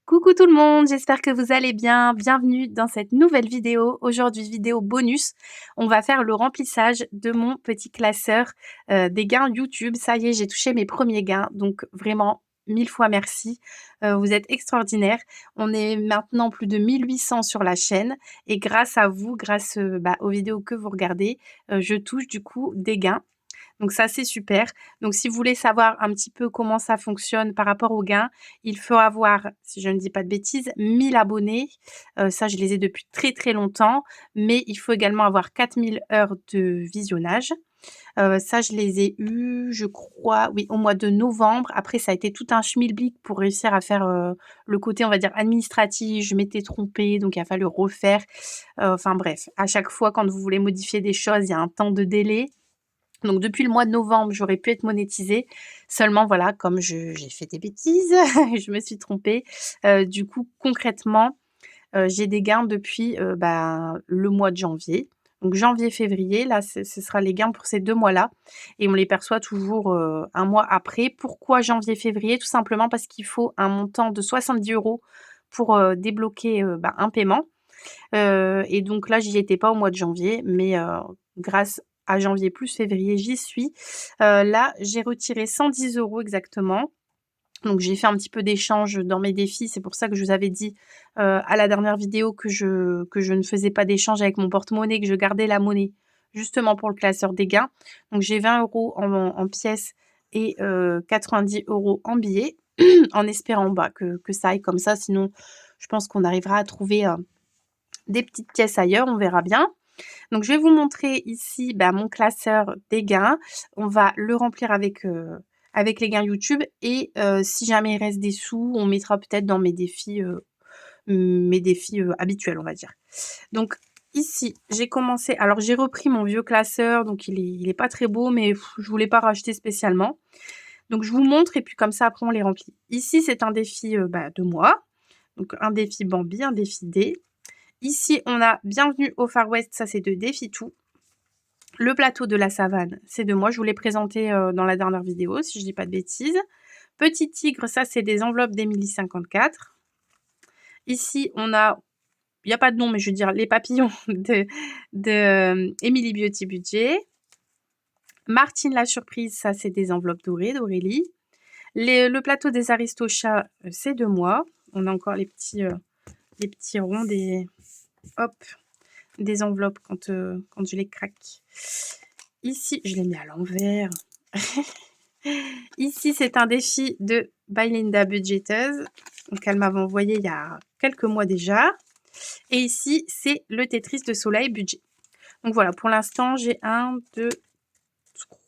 Coucou tout le monde, j'espère que vous allez bien. Bienvenue dans cette nouvelle vidéo. Aujourd'hui, vidéo bonus. On va faire le remplissage de mon petit classeur des gains YouTube. Ça y est, j'ai touché mes premiers gains. Donc vraiment, 1000 fois merci. Vous êtes extraordinaires. On est maintenant plus de 1800 sur la chaîne. Et grâce à vous, grâce aux vidéos que vous regardez, je touche du coup des gains. Donc ça, c'est super. Donc si vous voulez savoir un petit peu comment ça fonctionne par rapport aux gains, il faut avoir, si je ne dis pas de bêtises, 1000 abonnés. Ça, je les ai depuis très, très longtemps. Mais il faut également avoir 4000 heures de visionnage. Ça, je les ai eus, je crois, oui, au mois de novembre. Après, ça a été tout un schmilblick pour réussir à faire, le côté, on va dire, administratif. Je m'étais trompée, donc il a fallu refaire. Enfin bref, à chaque fois, quand vous voulez modifier des choses, il y a un temps de délai. Donc depuis le mois de novembre, j'aurais pu être monétisée. Seulement voilà, comme j'ai fait des bêtises, je me suis trompée. Du coup, concrètement, j'ai des gains depuis, le mois de janvier. Donc janvier-février, là, ce sera les gains pour ces 2 mois-là et on les perçoit toujours, 1 mois après. Pourquoi janvier-février? Tout simplement parce qu'il faut un montant de 70 € pour, débloquer, un paiement. Et donc là, j'y étais pas au mois de janvier, mais grâce à janvier plus février, j'y suis. Là, j'ai retiré 110 € exactement. Donc j'ai fait un petit peu d'échange dans mes défis. C'est pour ça que je vous avais dit, à la dernière vidéo que je ne faisais pas d'échange avec mon porte-monnaie, que je gardais la monnaie justement pour le classeur des gains. Donc j'ai 20 € en pièces et 90 € en billets en espérant, que ça aille comme ça. Sinon, je pense qu'on arrivera à trouver, des petites pièces ailleurs, on verra bien. Donc je vais vous montrer ici, mon classeur des gains. On va le remplir avec les gains YouTube et si jamais il reste des sous, on mettra peut-être dans mes défis, habituels, on va dire. Donc ici, j'ai commencé alors j'ai repris mon vieux classeur, donc il est pas très beau, mais je voulais pas racheter spécialement. Donc je vous montre et puis comme ça après on les remplit. Ici, c'est un défi, de moi, donc un défi Bambi, un défi D. Ici, on a Bienvenue au Far West, ça c'est de DefiToo. Le plateau de la savane, c'est de moi, je vous l'ai présenté, dans la dernière vidéo, si je dis pas de bêtises. Petit tigre, ça c'est des enveloppes d'Emily54. Ici, il y a pas de nom, mais je veux dire les papillons de Emily Beauty Budget. Martine la surprise, ça c'est des enveloppes dorées d'Aurélie. Le plateau des Aristochats, c'est de moi. On a encore les petits ronds hop, des enveloppes quand je les craque. Ici, je l'ai mis à l'envers. Ici, c'est un défi de By Linda Budgeteuse. Donc, elle m'avait envoyé il y a quelques mois déjà. Et ici, c'est le Tetris de Soleil Budget. Donc voilà, pour l'instant, j'ai 1, 2,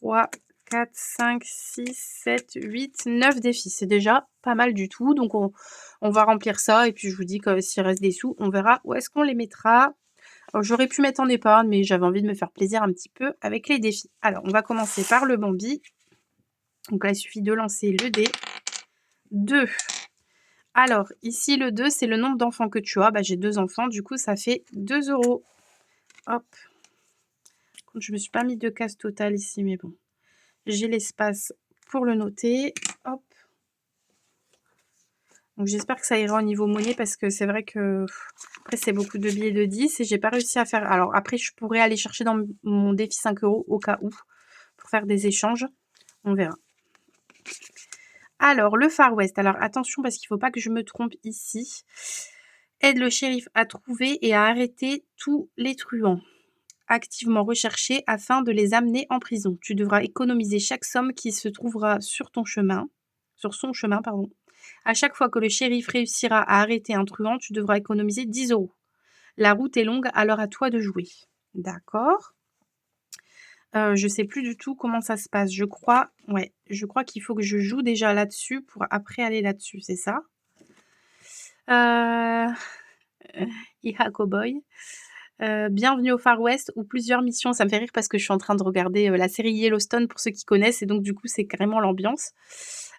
3, 4, 5, 6, 7, 8, 9 défis. C'est déjà pas mal du tout. Donc, on va remplir ça. Et puis, je vous dis que s'il reste des sous, on verra où est-ce qu'on les mettra. J'aurais pu mettre en épargne, mais j'avais envie de me faire plaisir un petit peu avec les défis. Alors, on va commencer par le Bambi. Donc là, il suffit de lancer le dé. 2. Alors, ici, le 2, c'est le nombre d'enfants que tu as. J'ai 2 enfants, du coup, ça fait 2 €. Hop. Je me suis pas mis de case totale ici, mais bon. J'ai l'espace pour le noter. Hop. Donc, j'espère que ça ira au niveau monnaie parce que c'est vrai que après, c'est beaucoup de billets de 10 et j'ai pas réussi à faire. Alors, après, je pourrais aller chercher dans mon défi 5 € au cas où pour faire des échanges. On verra. Alors, le Far West. Alors, attention parce qu'il ne faut pas que je me trompe ici. Aide le shérif à trouver et à arrêter tous les truands activement recherchés afin de les amener en prison. Tu devras économiser chaque somme qui se trouvera sur son chemin. À chaque fois que le shérif réussira à arrêter un truand, tu devras économiser 10 €. La route est longue, alors à toi de jouer. D'accord. Je sais plus du tout comment ça se passe. Je crois qu'il faut que je joue déjà là-dessus pour après aller là-dessus, c'est ça? Iha Cowboy. Bienvenue au Far West ou plusieurs missions. Ça me fait rire parce que je suis en train de regarder, la série Yellowstone pour ceux qui connaissent et donc du coup, c'est carrément l'ambiance.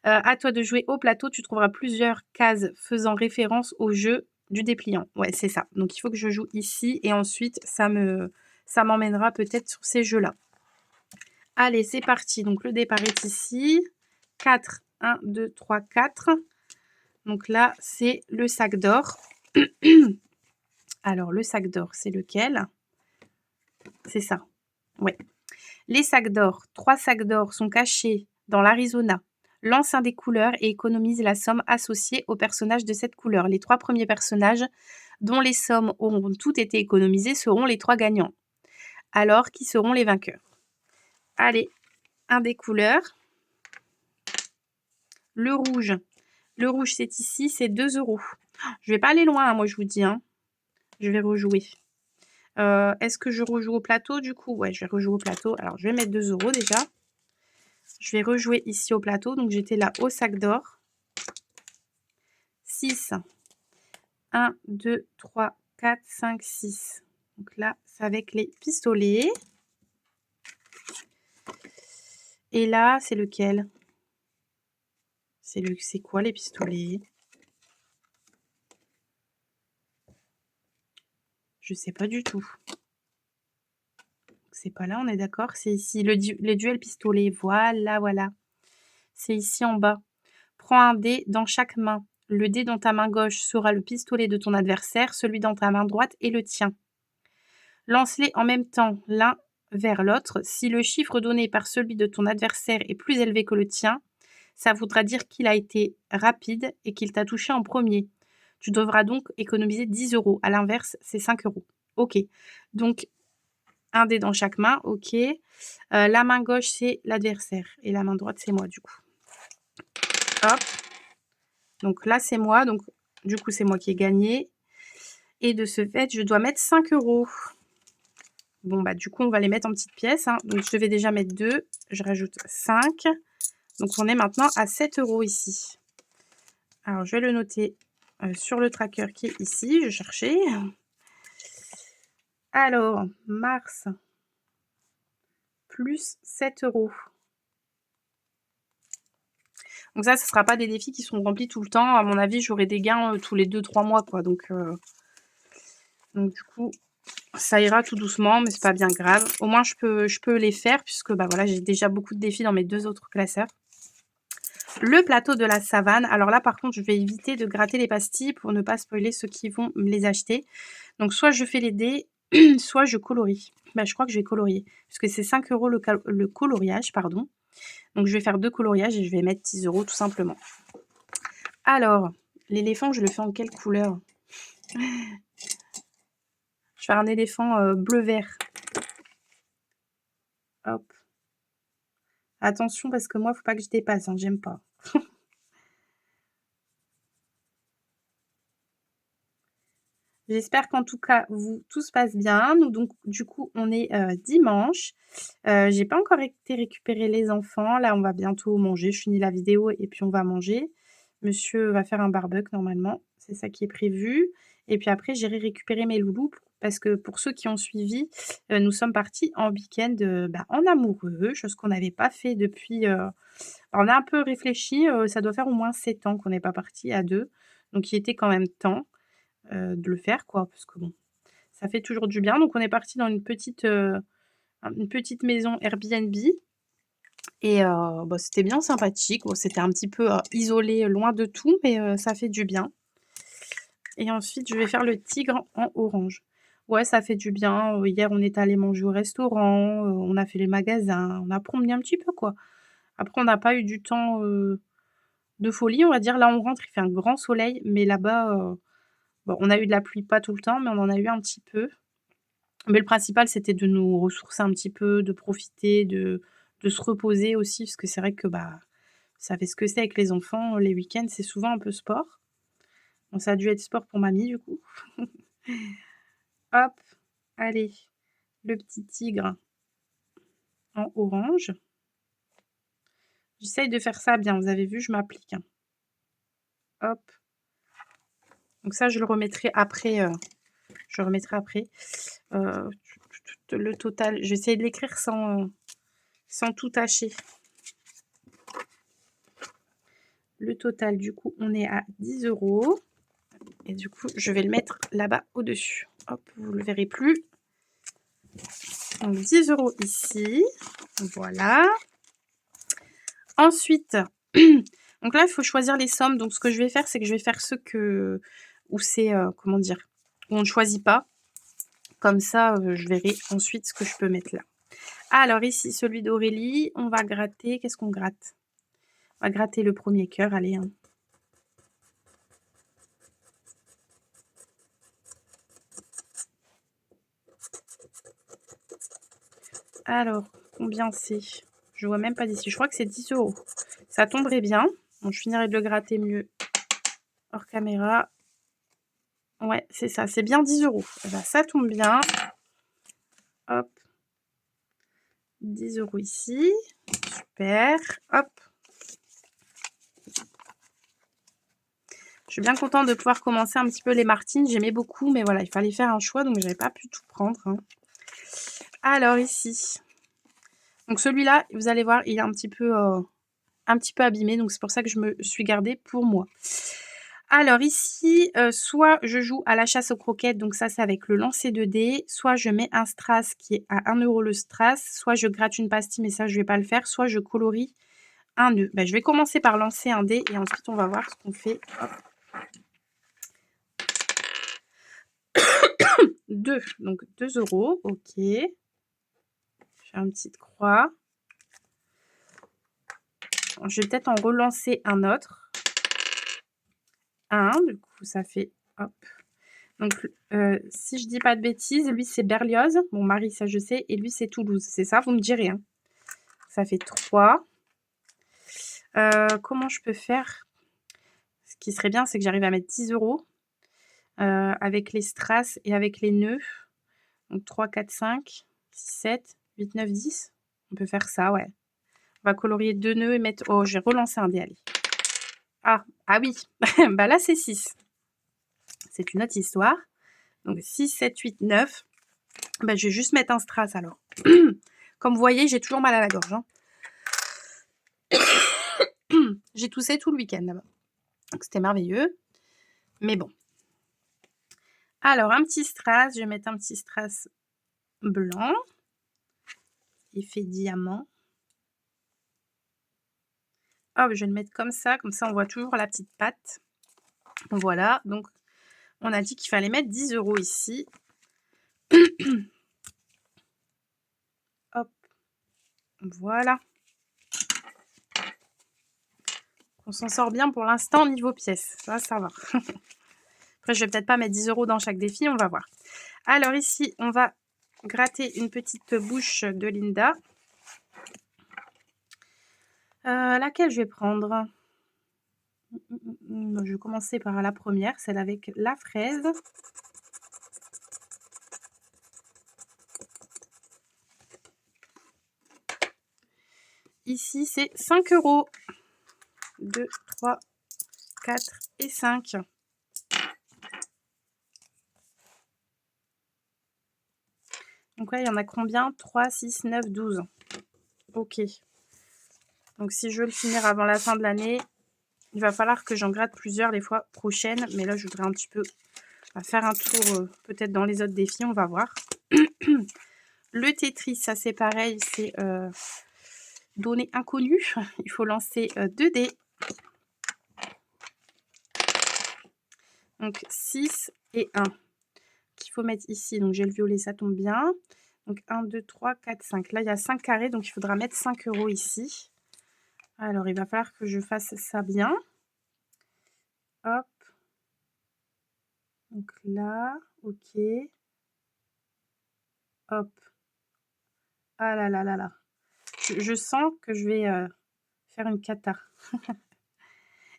À toi de jouer au plateau, tu trouveras plusieurs cases faisant référence au jeu du dépliant. Ouais, c'est ça. Donc il faut que je joue ici et ensuite ça m'emmènera peut-être sur ces jeux-là. Allez, c'est parti. Donc le départ est ici. 4, 1, 2, 3, 4. Donc là, c'est le sac d'or. Alors, le sac d'or, c'est lequel? C'est ça. Ouais. Les sacs d'or. 3 sacs d'or sont cachés dans l'Arizona. Lance un des couleurs et économise la somme associée au personnage de cette couleur. Les 3 premiers personnages dont les sommes auront toutes été économisées seront les 3 gagnants. Alors, qui seront les vainqueurs? Allez, un des couleurs. Le rouge. Le rouge, c'est ici, c'est 2 €. Je vais pas aller loin, hein, moi, je vous dis. Hein. Je vais rejouer. Est-ce que je rejoue au plateau, du coup? Ouais, je vais rejouer au plateau. Alors, je vais mettre 2 € déjà. Je vais rejouer ici au plateau. Donc, j'étais là au sac d'or. 6. 1, 2, 3, 4, 5, 6. Donc là, c'est avec les pistolets. Et là, c'est lequel? C'est quoi les pistolets? Je sais pas du tout. C'est pas là, on est d'accord? C'est ici, les duels pistolets. Voilà, voilà. C'est ici en bas. Prends un dé dans chaque main. Le dé dans ta main gauche sera le pistolet de ton adversaire, celui dans ta main droite est le tien. Lance-les en même temps, l'un vers l'autre. Si le chiffre donné par celui de ton adversaire est plus élevé que le tien, ça voudra dire qu'il a été rapide et qu'il t'a touché en premier. Tu devras donc économiser 10 €. À l'inverse, c'est 5 €. Ok. Donc, un dé dans chaque main. Ok. La main gauche, c'est l'adversaire. Et la main droite, c'est moi, du coup. Hop. Donc là, c'est moi. Donc, du coup, c'est moi qui ai gagné. Et de ce fait, je dois mettre 5 €. Bon, bah, du coup, on va les mettre en petites pièces. Hein. Donc, je vais déjà mettre 2. Je rajoute 5. Donc, on est maintenant à 7 € ici. Alors, je vais le noter sur le tracker qui est ici. Je cherchais. Alors, mars, plus 7 €. Donc ça, ce ne sera pas des défis qui sont remplis tout le temps. À mon avis, j'aurai des gains tous les 2-3 mois, quoi. Donc, du coup, ça ira tout doucement, mais c'est pas bien grave. Au moins, je peux les faire puisque bah, voilà, j'ai déjà beaucoup de défis dans mes 2 autres classeurs. Le plateau de la savane. Alors là, par contre, je vais éviter de gratter les pastilles pour ne pas spoiler ceux qui vont me les acheter. Donc, soit je fais les dés, soit je colorie. Bah, je crois que je vais colorier puisque c'est 5 € le coloriage, pardon. Donc, je vais faire 2 coloriages et je vais mettre 10 € tout simplement. Alors, l'éléphant, je le fais en quelle couleur? Je vais faire un éléphant bleu-vert. Hop. Attention parce que moi, il ne faut pas que je dépasse, hein, j'aime pas. J'espère qu'en tout cas, tout se passe bien. Nous, donc, du coup, on est dimanche. J'ai pas encore été récupérer les enfants. Là, on va bientôt manger. Je finis la vidéo et puis on va manger. Monsieur va faire un barbecue normalement. C'est ça qui est prévu. Et puis après, j'irai récupérer mes loulous parce que pour ceux qui ont suivi, nous sommes partis en week-end en amoureux, chose qu'on n'avait pas fait depuis... on a un peu réfléchi, ça doit faire au moins 7 ans qu'on n'est pas partis à 2. Donc il était quand même temps de le faire quoi, parce que bon, ça fait toujours du bien. Donc on est parti dans une petite maison Airbnb et bah, c'était bien sympathique. Bon, c'était un petit peu isolé, loin de tout, mais ça fait du bien. Et ensuite, je vais faire le tigre en orange. Ouais, ça fait du bien. Hier, on est allé manger au restaurant, on a fait les magasins, on a promené un petit peu quoi. Après, on n'a pas eu du temps de folie, on va dire. Là, on rentre, il fait un grand soleil, mais là-bas, bon, on a eu de la pluie, pas tout le temps, mais on en a eu un petit peu. Mais le principal, c'était de nous ressourcer un petit peu, de profiter, de se reposer aussi, parce que c'est vrai que bah, vous savez ce que c'est avec les enfants, les week-ends, c'est souvent un peu sport. Bon, ça a dû être sport pour mamie, du coup. Hop, allez, le petit tigre en orange. J'essaye de faire ça bien, vous avez vu, je m'applique. Hein. Hop. Donc ça, je le remettrai après. Je le remettrai après. Le total, je vais essayer de l'écrire sans tout tâcher. Le total, du coup, on est à 10 €. Et du coup, je vais le mettre là-bas au-dessus. Hop, vous ne le verrez plus. Donc, 10 € ici. Voilà. Ensuite, Donc là, il faut choisir les sommes. Donc ce que je vais faire, c'est que je vais faire ceux où c'est, comment dire? Où on ne choisit pas. Comme ça, je verrai ensuite ce que je peux mettre là. Alors ici, celui d'Aurélie, on va gratter. Qu'est-ce qu'on gratte? On va gratter le premier cœur, allez, hein. Alors, combien c'est? Je vois même pas d'ici. Je crois que c'est 10 €. Ça tomberait bien. Bon, je finirai de le gratter mieux hors caméra. Ouais, c'est ça, c'est bien 10 €. Eh ben, ça tombe bien. Hop. 10 € ici. Super. Hop. Je suis bien contente de pouvoir commencer un petit peu les Martines. J'aimais beaucoup, mais voilà, il fallait faire un choix, donc j'avais pas pu tout prendre, hein. Alors ici, donc celui-là, vous allez voir, il est un petit peu abîmé, donc c'est pour ça que je me suis gardée pour moi. Alors ici, soit je joue à la chasse aux croquettes, donc ça c'est avec le lancer de dés, soit je mets un strass qui est à 1 € le strass, soit je gratte une pastille, mais ça je vais pas le faire, soit je colorie un nœud. Ben, je vais commencer par lancer un dé et ensuite on va voir ce qu'on fait. Hop. 2, donc 2 €, ok. Je fais une petite croix. Je vais peut-être en relancer un autre. 1, du coup ça fait hop. Donc si je dis pas de bêtises, lui c'est Berlioz, mon mari ça je sais, et lui c'est Toulouse, c'est ça? Vous me direz, hein. Ça fait 3. Comment je peux faire? Ce qui serait bien, c'est que j'arrive à mettre 10 € avec les strass et avec les nœuds. Donc 3, 4, 5, 6, 7, 8, 9, 10. On peut faire ça, ouais. On va colorier 2 nœuds et mettre... Oh, j'ai relancé un dé, allez. Ah oui, bah là c'est 6. C'est une autre histoire. Donc 6, 7, 8, 9. Bah, je vais juste mettre un strass alors. Comme vous voyez, j'ai toujours mal à la gorge, hein. J'ai toussé tout le week-end là-bas. Donc c'était merveilleux. Mais bon. Alors, un petit strass. Je vais mettre un petit strass blanc. Effet diamant. Hop, je vais le mettre comme ça on voit toujours la petite patte. Voilà, donc on a dit qu'il fallait mettre 10 € ici. Hop, voilà. On s'en sort bien pour l'instant niveau pièces, ça va. Après, je vais peut-être pas mettre 10 € dans chaque défi, on va voir. Alors ici, on va gratter une petite bouche de Linda. Laquelle je vais prendre? Je vais commencer par la première, celle avec la fraise. Ici, c'est 5 €. 2, 3, 4 et 5. Donc là, il y en a combien? 3, 6, 9, 12. Ok. Donc si je veux le finir avant la fin de l'année, il va falloir que j'en gratte plusieurs les fois prochaines. Mais là, je voudrais un petit peu faire un tour peut-être dans les autres défis. On va voir. Le Tetris, ça c'est pareil. C'est données inconnues. Il faut lancer 2 dés. Donc 6 et 1 qu'il faut mettre ici. Donc j'ai le violet, ça tombe bien. Donc 1, 2, 3, 4, 5. Là, il y a 5 carrés, donc il faudra mettre 5 € ici. Alors, il va falloir que je fasse ça bien. Hop. Donc là, ok. Hop. Ah là là là là. Je sens que je vais faire une cata.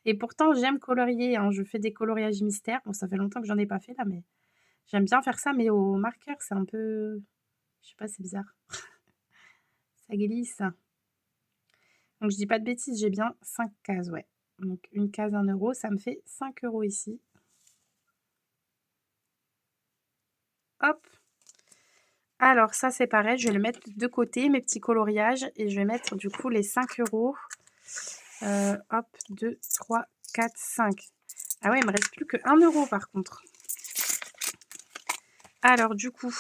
Et pourtant, j'aime colorier, hein. Je fais des coloriages mystères. Bon, ça fait longtemps que j'en ai pas fait là, mais j'aime bien faire ça. Mais au marqueur, c'est un peu... Je sais pas, c'est bizarre. Ça glisse. Donc, je dis pas de bêtises, j'ai bien 5 cases, ouais. Donc, une case 1 €, ça me fait 5 € ici. Hop. Alors, ça, c'est pareil, je vais le mettre de côté, mes petits coloriages, et je vais mettre du coup les 5 €. Hop, 2, 3, 4, 5. Ah ouais, il me reste plus que 1 € par contre. Alors, du coup,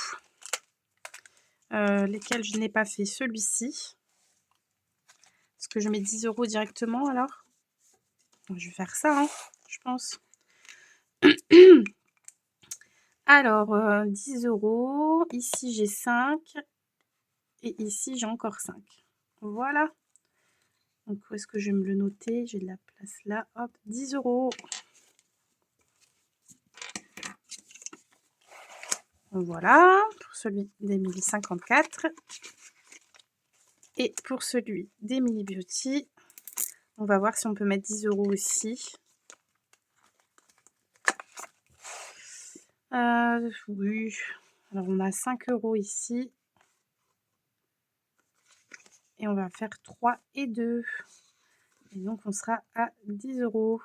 lesquels je n'ai pas fait? Celui-ci. Est-ce que je mets 10 € directement alors? Je vais faire ça, hein, je pense. Alors, 10 €. Ici, j'ai 5 et ici, j'ai encore 5. Voilà. Donc, où est-ce que je vais me le noter? J'ai de la place là. Hop, 10 €. Voilà, pour celui d'Emily 54. Et pour celui d'Emily Beauty, on va voir si on peut mettre 10 € aussi. Oui. Alors, on a 5 € ici. Et on va faire 3 et 2. Et donc, on sera à 10 €.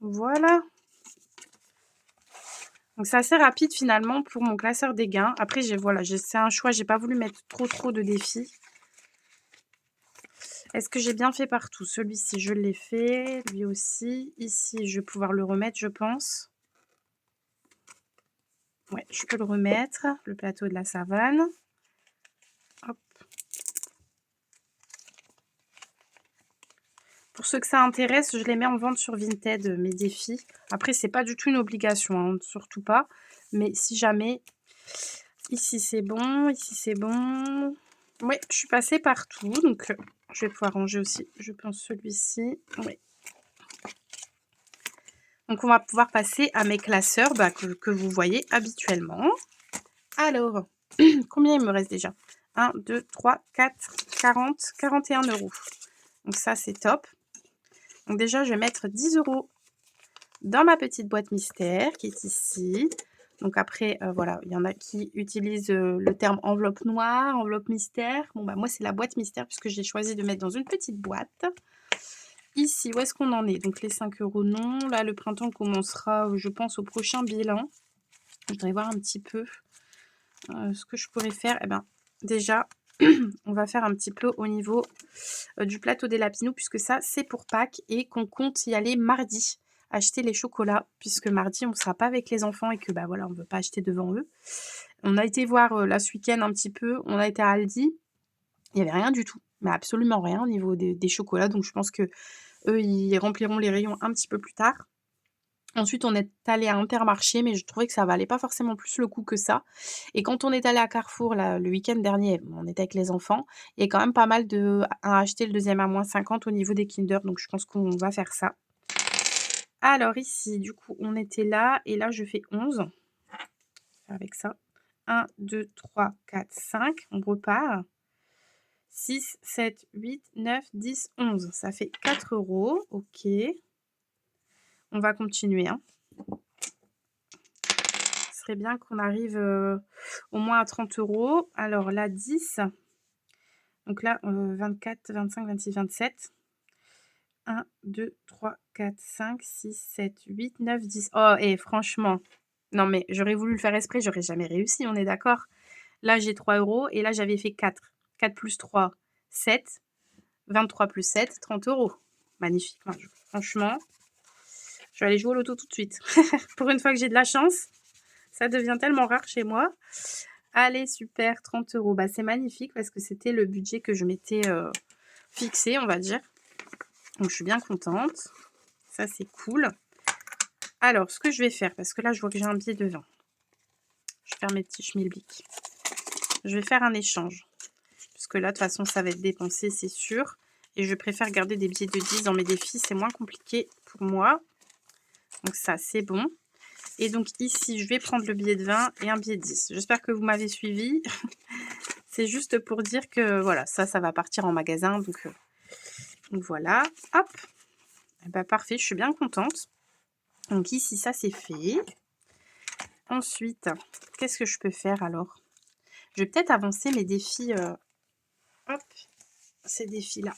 Voilà. Donc, c'est assez rapide finalement pour mon classeur des gains. Après, voilà, c'est un choix. J'ai pas voulu mettre trop de défis. Est-ce que j'ai bien fait partout? Celui-ci, je l'ai fait. Lui aussi. Ici, je vais pouvoir le remettre, je pense. Ouais, je peux le remettre. Le plateau de la savane. Hop. Pour ceux que ça intéresse, je les mets en vente sur Vinted, mes défis. Après, c'est pas du tout une obligation, hein, surtout pas. Mais si jamais... Ici, c'est bon. Ici, c'est bon. Oui, je suis passée partout. Donc, je vais pouvoir ranger aussi, je pense, celui-ci. Oui. Donc, on va pouvoir passer à mes classeurs que vous voyez habituellement. Alors, combien il me reste déjà? 1, 2, 3, 4, 40, 41 €. Donc, ça, c'est top. Donc, déjà, je vais mettre 10 € dans ma petite boîte mystère qui est ici. Donc, après, voilà, il y en a qui utilisent le terme enveloppe noire, enveloppe mystère. Bon, bah, moi, c'est la boîte mystère puisque j'ai choisi de mettre dans une petite boîte. Ici, où est-ce qu'on en est? Donc, les 5 € non. Là, le printemps commencera, je pense, au prochain bilan. Je voudrais voir un petit peu ce que je pourrais faire. Eh bien, déjà, on va faire un petit peu au niveau du plateau des lapinous, puisque ça, c'est pour Pâques et qu'on compte y aller mardi, acheter les chocolats, puisque mardi, on ne sera pas avec les enfants et que, bah voilà, on ne veut pas acheter devant eux. On a été voir là ce week-end un petit peu, on a été à Aldi, il n'y avait rien du tout, mais absolument rien au niveau des chocolats, donc je pense que eux, ils rempliront les rayons un petit peu plus tard. Ensuite, on est allé à Intermarché, mais je trouvais que ça valait pas forcément plus le coup que ça. Et quand on est allé à Carrefour là, le week-end dernier, on était avec les enfants, il y a quand même pas mal à acheter le deuxième à -50 au niveau des Kinder, donc je pense qu'on va faire ça. Alors ici, du coup, on était là, et là, je fais 11 avec ça. 1, 2, 3, 4, 5, on repart. 6, 7, 8, 9, 10, 11. Ça fait 4 €. Ok. On va continuer, hein. Ce serait bien qu'on arrive au moins à 30 €. Alors là, 10. Donc là, 24, 25, 26, 27. 1, 2, 3, 4, 5, 6, 7, 8, 9, 10. Oh, et franchement, non mais j'aurais voulu le faire exprès, j'aurais jamais réussi, on est d'accord? Là, j'ai 3 € et là, j'avais fait 4. 4 plus 3, 7. 23 plus 7, 30 €. Magnifique. Franchement, je vais aller jouer au loto tout de suite. Pour une fois que j'ai de la chance, ça devient tellement rare chez moi. Allez, super, 30 €. Bah, c'est magnifique parce que c'était le budget que je m'étais fixé, on va dire. Donc, je suis bien contente. Ça, c'est cool. Alors, ce que je vais faire, parce que là, je vois que j'ai un billet de 20. Je vais faire mes petits schmilblick. Je vais faire un échange. Parce que là, de toute façon, ça va être dépensé, c'est sûr. Et je préfère garder des billets de 10 dans mes défis. C'est moins compliqué pour moi. Donc, ça, c'est bon. Et donc, ici, je vais prendre le billet de 20 et un billet de 10. J'espère que vous m'avez suivi. C'est juste pour dire que, voilà, ça va partir en magasin. Donc voilà. Hop. Et bah, parfait, je suis bien contente. Donc, ici, ça, c'est fait. Ensuite, qu'est-ce que je peux faire alors? Je vais peut-être avancer mes défis. Hop, ces défis-là.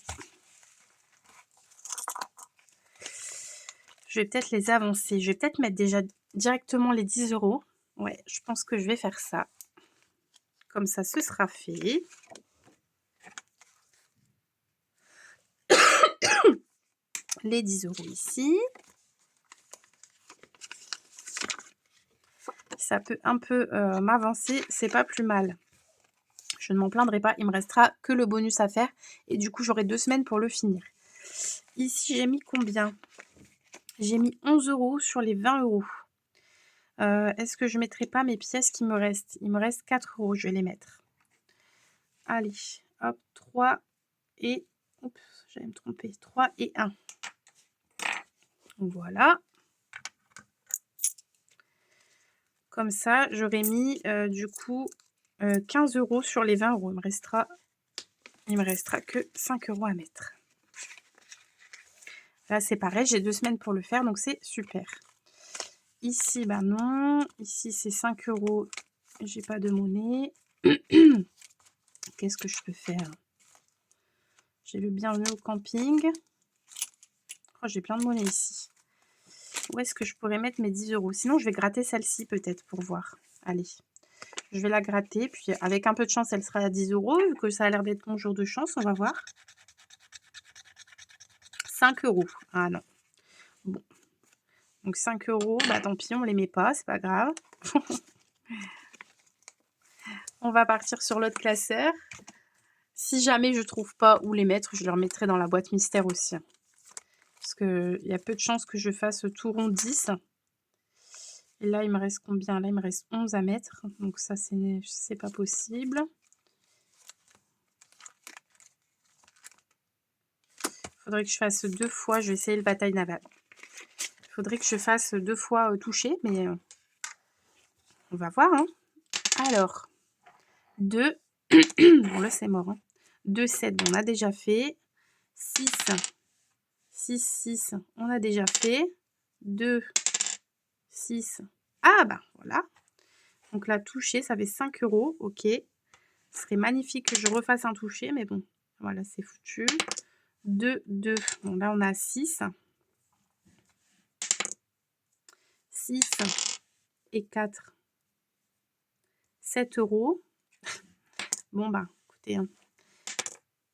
Je vais peut-être les avancer. Je vais peut-être mettre déjà directement les 10 €. Ouais, je pense que je vais faire ça. Comme ça, ce sera fait. Les 10 € ici. Ça peut un peu m'avancer. C'est pas plus mal. Je je ne m'en plaindrai pas. Il me restera que le bonus à faire et du coup, j'aurai 2 semaines pour le finir. Ici, j'ai mis combien? J'ai mis 11 € sur les 20 €. Est-ce que je mettrai pas mes pièces qui me restent? Il me reste 4 €, je vais les mettre. Allez, hop, 3 et... Oups, j'allais me tromper. 3 et 1. Voilà. Comme ça, j'aurais mis du coup 15 € sur les 20 €. Il me restera que 5 € à mettre. Là, c'est pareil, j'ai 2 semaines pour le faire, donc c'est super. Ici, bah non. Ici, c'est 5 €. J'ai pas de monnaie. Qu'est-ce que je peux faire? J'ai le bienvenu au camping. Oh, j'ai plein de monnaie ici. Où est-ce que je pourrais mettre mes 10 €? Sinon, je vais gratter celle-ci peut-être pour voir. Allez, je vais la gratter. Puis, avec un peu de chance, elle sera à 10 €. Vu que ça a l'air d'être mon jour de chance, on va voir. 5 €. Ah non. Bon. Donc 5 €, bah tant pis, on les met pas, c'est pas grave. On va partir sur l'autre classeur. Si jamais je trouve pas où les mettre, je les remettrai dans la boîte mystère aussi. Parce qu'il y a peu de chances que je fasse tout rond 10. Et là, il me reste combien? Là, il me reste 11 à mettre. Donc ça, c'est pas possible. Faudrait que je fasse 2 fois. Je vais essayer le bataille navale. Faudrait que je fasse 2 fois toucher, mais on va voir. Hein. Alors, 2. Bon, là, c'est mort. Hein. 2, 7, bon, on a déjà fait. 6, 6, 6, on a déjà fait. 2, 6. Ah, bah, voilà. Donc là, toucher, ça fait 5 €. Ok. Ce serait magnifique que je refasse un toucher, mais bon, voilà, c'est foutu. 2, 2. Bon, là, on a 6. 6 et 4. 7 €. Bon, bah, écoutez. Hein.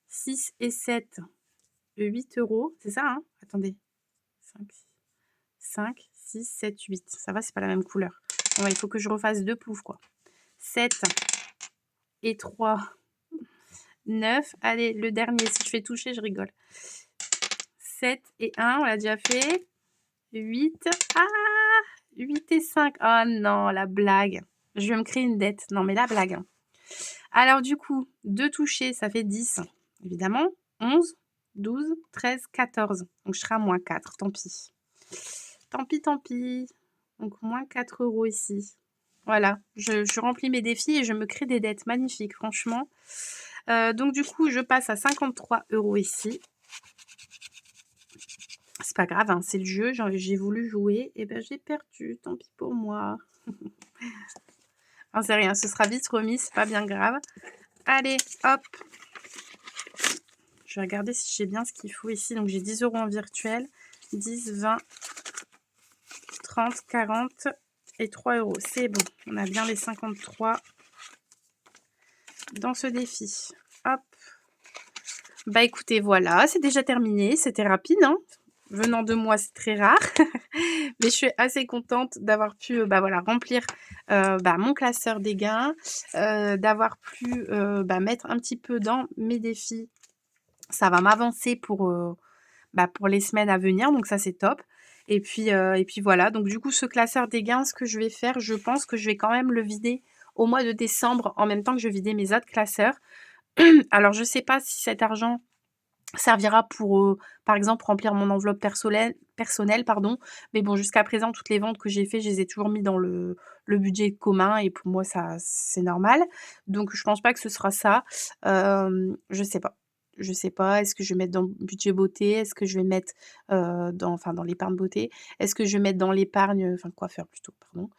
6 et 7. 8 €. C'est ça, hein? Attendez. 5, 6, 7, 8. Ça va, c'est pas la même couleur. Bon, bah, il faut que je refasse 2 ploufs, quoi. 7 et 3. 9. Allez, le dernier. Si je fais toucher, je rigole. 7 et 1, on l'a déjà fait. 8. Ah, 8 et 5. Oh non, la blague. Je vais me créer une dette. Non, mais la blague. Hein. Alors, du coup, 2 touchés, ça fait 10. Évidemment. 11, 12, 13, 14. Donc, je serai à moins 4. Tant pis. Tant pis, tant pis. Donc, moins 4 € ici. Voilà. Je remplis mes défis et je me crée des dettes. Magnifiques, franchement. Donc, du coup, je passe à 53 € ici. C'est pas grave, hein, c'est le jeu, j'ai voulu jouer, et ben j'ai perdu, tant pis pour moi. Enfin, c'est rien, ce sera vite remis, c'est pas bien grave. Allez, hop. Je vais regarder si j'ai bien ce qu'il faut ici. Donc j'ai 10 € en virtuel, 10, 20, 30, 40 et 3 €. C'est bon, on a bien les 53 dans ce défi. Hop. Bah écoutez, voilà, c'est déjà terminé, c'était rapide, hein. Venant de moi, c'est très rare. Mais je suis assez contente d'avoir pu bah, voilà, remplir mon classeur des gains, d'avoir pu mettre un petit peu dans mes défis. Ça va m'avancer pour les semaines à venir, donc ça c'est top. Et puis voilà, donc du coup ce classeur des gains, ce que je vais faire, je pense que je vais quand même le vider au mois de décembre en même temps que je vidais mes autres classeurs. Alors je sais pas si cet argent servira pour, par exemple, remplir mon enveloppe personnelle, pardon. Mais bon, jusqu'à présent, toutes les ventes que j'ai fait, je les ai toujours mis dans le budget commun et pour moi, ça, c'est normal. Donc, je pense pas que ce sera ça. Je sais pas. Je sais pas. Est-ce que je vais mettre dans le budget beauté? Est-ce que je vais mettre dans l'épargne beauté? Est-ce que je vais mettre dans l'épargne, enfin coiffeur plutôt, pardon.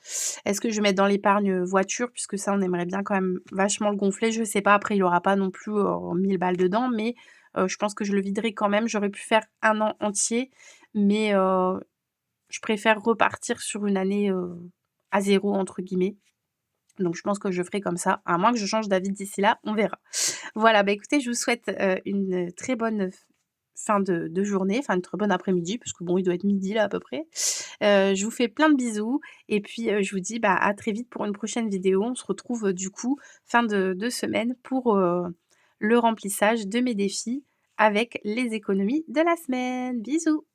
Est-ce que je vais mettre dans l'épargne voiture? Puisque ça, on aimerait bien quand même vachement le gonfler. Je sais pas. Après, il aura pas non plus 1000 balles dedans, mais je pense que je le viderai quand même. J'aurais pu faire un an entier, mais je préfère repartir sur une année à zéro, entre guillemets. Donc, je pense que je ferai comme ça. À moins que je change d'avis d'ici là, on verra. Voilà, bah écoutez, je vous souhaite une très bonne fin de journée, enfin une très bonne après-midi, parce que bon, il doit être midi là à peu près. Je vous fais plein de bisous et puis, je vous dis, bah, à très vite pour une prochaine vidéo. On se retrouve, du coup, fin de semaine pour, le remplissage de mes défis avec les économies de la semaine. Bisous!